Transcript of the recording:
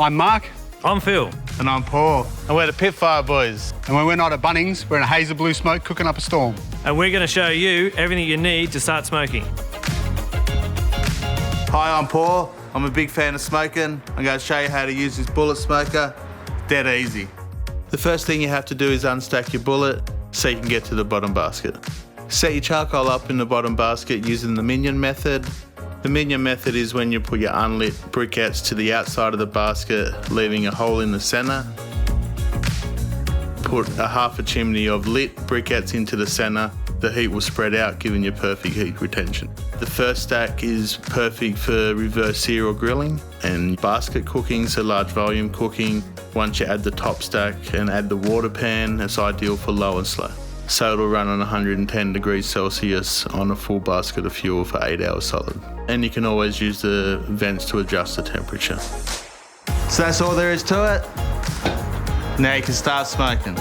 I'm Mark. I'm Phil. And I'm Paul. And we're the Pitfire Boys. And when we're not at Bunnings, we're in a haze of blue smoke cooking up a storm. And we're going to show you everything you need to start smoking. Hi, I'm Paul. I'm a big fan of smoking. I'm going to show you how to use this bullet smoker. Dead easy. The first thing you have to do is unstack your bullet so you can get to the bottom basket. Set your charcoal up in the bottom basket using the minion method. The minion method is when you put your unlit briquettes to the outside of the basket, leaving a hole in the centre. Put a half a chimney of lit briquettes into the centre. The heat will spread out, giving you perfect heat retention. The first stack is perfect for reverse sear or grilling and basket cooking, so large volume cooking. Once you add the top stack and add the water pan, it's ideal for low and slow. So it'll run on 110 degrees Celsius on a full basket of fuel for 8 hours solid. And you can always use the vents to adjust the temperature. So that's all there is to it. Now you can start smoking.